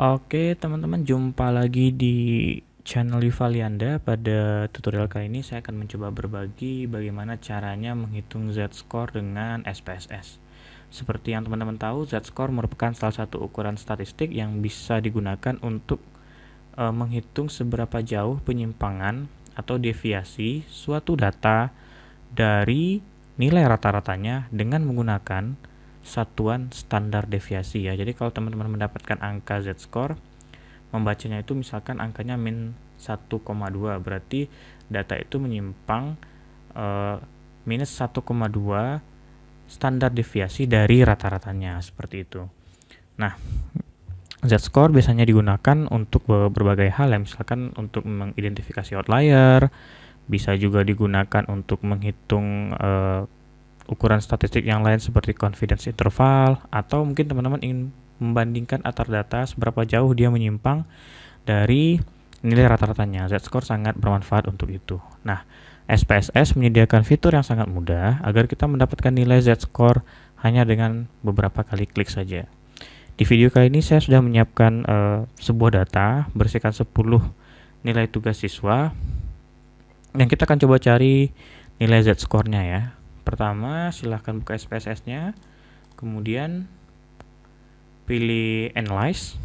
Oke teman-teman, jumpa lagi di channel Yuvalianda. Pada tutorial kali ini saya akan mencoba berbagi bagaimana caranya menghitung Z-score dengan SPSS. Seperti yang teman-teman tahu, Z-score merupakan salah satu ukuran statistik yang bisa digunakan untuk menghitung seberapa jauh penyimpangan atau deviasi suatu data dari nilai rata-ratanya dengan menggunakan satuan standar deviasi ya. Jadi kalau teman-teman mendapatkan angka Z-score, membacanya itu misalkan angkanya min 1,2, berarti data itu menyimpang minus 1,2 standar deviasi dari rata-ratanya, seperti itu. Nah, Z-score biasanya digunakan untuk berbagai hal ya, misalkan untuk mengidentifikasi outlier, bisa juga digunakan untuk menghitung ukuran statistik yang lain seperti confidence interval, atau mungkin teman-teman ingin membandingkan antar data seberapa jauh dia menyimpang dari nilai rata-ratanya. Z-score sangat bermanfaat untuk itu. Nah, SPSS menyediakan fitur yang sangat mudah agar kita mendapatkan nilai Z-score hanya dengan beberapa kali klik saja. Di video kali ini saya sudah menyiapkan sebuah data berisikan 10 nilai tugas siswa, dan kita akan coba cari nilai Z-score-nya ya. Pertama, silahkan buka SPSS-nya, kemudian pilih Analyze,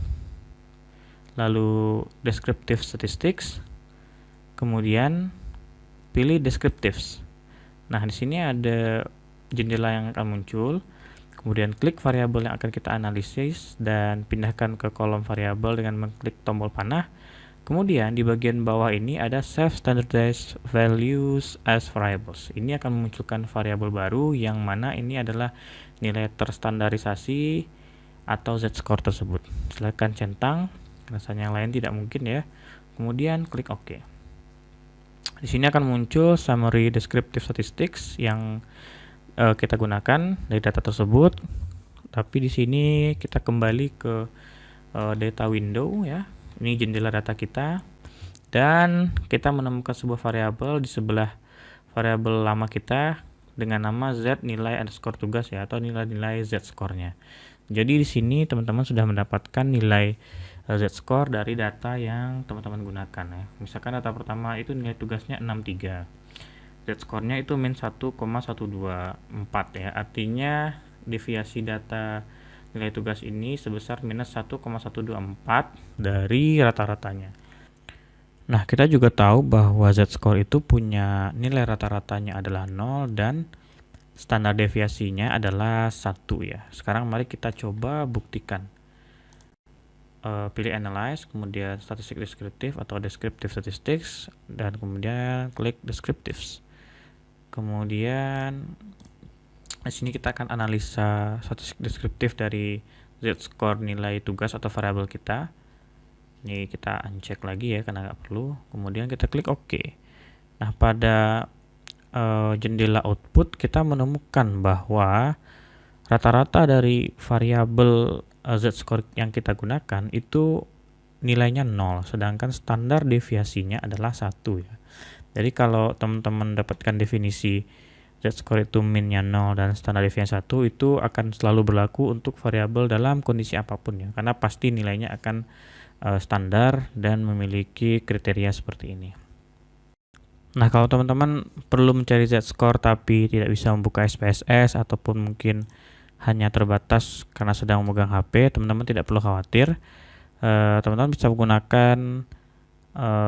lalu Descriptive Statistics, kemudian pilih Descriptives. Nah, di sini ada jendela yang akan muncul, kemudian klik variabel yang akan kita analisis dan pindahkan ke kolom variabel dengan mengklik tombol panah. Kemudian di bagian bawah ini ada Save Standardized Values as Variables. Ini akan memunculkan variabel baru yang mana ini adalah nilai terstandarisasi atau Z-score tersebut. Silakan centang, rasanya yang lain tidak mungkin ya. Kemudian klik OK. Di sini akan muncul Summary Descriptive Statistics yang kita gunakan dari data tersebut. Tapi di sini kita kembali ke data window ya. Ini jendela data kita, dan kita menemukan sebuah variabel di sebelah variabel lama kita dengan nama z nilai underscore tugas ya, atau nilai-nilai Z-score-nya. Jadi di sini teman-teman sudah mendapatkan nilai Z-score dari data yang teman-teman gunakan ya. Misalkan data pertama itu nilai tugasnya 63. Z-score-nya itu min 1,124 ya. Artinya deviasi data nilai tugas ini sebesar minus 1,124 dari rata-ratanya. Nah, kita juga tahu bahwa Z-score itu punya nilai rata-ratanya adalah 0 dan standar deviasinya adalah 1 ya. Sekarang mari kita coba buktikan. Pilih Analyze, kemudian Statistik Deskriptif atau Descriptive Statistics, dan kemudian klik Descriptives. Kemudian di sini kita akan analisa statistik deskriptif dari Z-score nilai tugas atau variabel kita. Ini kita uncheck lagi ya karena nggak perlu. Kemudian kita klik OK. Nah, pada jendela output kita menemukan bahwa rata-rata dari variabel Z-score yang kita gunakan itu nilainya 0, sedangkan standar deviasinya adalah 1 ya. Jadi kalau teman-teman dapatkan definisi Z-score itu minnya 0 dan standar deviasi 1, itu akan selalu berlaku untuk variabel dalam kondisi apapun ya, karena pasti nilainya akan standar dan memiliki kriteria seperti ini. Nah, kalau teman-teman perlu mencari Z-score tapi tidak bisa membuka SPSS ataupun mungkin hanya terbatas karena sedang memegang HP, teman-teman tidak perlu khawatir. Teman-teman bisa menggunakan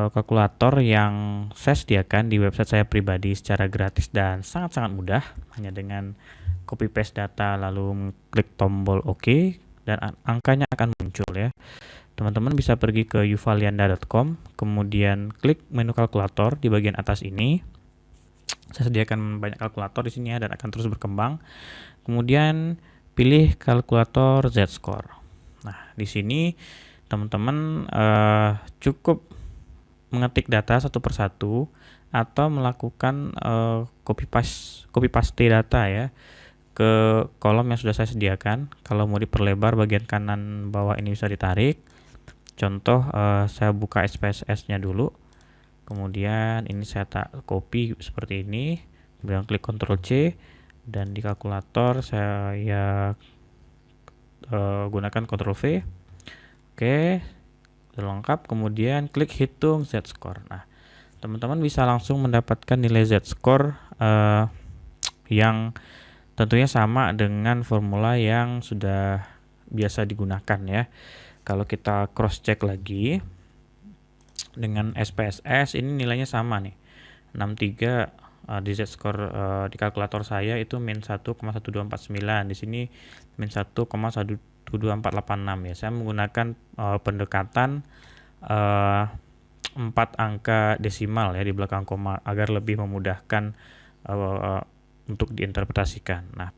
kalkulator yang saya sediakan di website saya pribadi secara gratis dan sangat-sangat mudah, hanya dengan copy paste data lalu klik tombol OK dan angkanya akan muncul ya. Teman-teman bisa pergi ke yuvalianda.com, kemudian klik menu kalkulator di bagian atas ini. Saya sediakan banyak kalkulator di sini ya, dan akan terus berkembang. Kemudian pilih kalkulator Z-score. Nah, di sini teman-teman cukup mengetik data satu persatu atau melakukan copy paste data ya ke kolom yang sudah saya sediakan. Kalau mau diperlebar bagian kanan bawah ini bisa ditarik. Contoh, saya buka SPSS-nya dulu. Kemudian ini saya copy seperti ini. Kemudian klik Ctrl C, dan di kalkulator saya gunakan Ctrl V. Oke, sudah lengkap. Kemudian klik hitung z-score. Nah, teman-teman bisa langsung mendapatkan nilai z-score yang tentunya sama dengan formula yang sudah biasa digunakan ya. Kalau kita cross check lagi dengan SPSS, ini nilainya sama nih, 63 di z-score di kalkulator saya itu min 1,1249, di sini min 1,12486 ya. Saya menggunakan pendekatan 4 angka desimal ya di belakang koma agar lebih memudahkan untuk diinterpretasikan. Nah,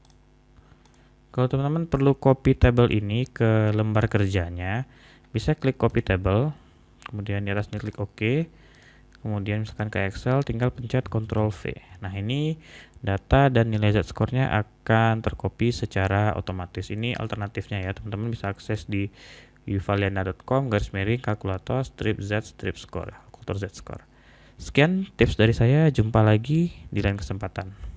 kalau teman-teman perlu copy table ini ke lembar kerjanya, bisa klik copy table, kemudian di atasnya klik OK, kemudian misalkan ke Excel, tinggal pencet Ctrl V. Nah, ini data dan nilai z-score-nya akan tercopy secara otomatis. Ini alternatifnya ya, teman-teman bisa akses di uvaliana.com/kalkulator strip z-score, kalkulator z-score. Sekian tips dari saya, jumpa lagi di lain kesempatan.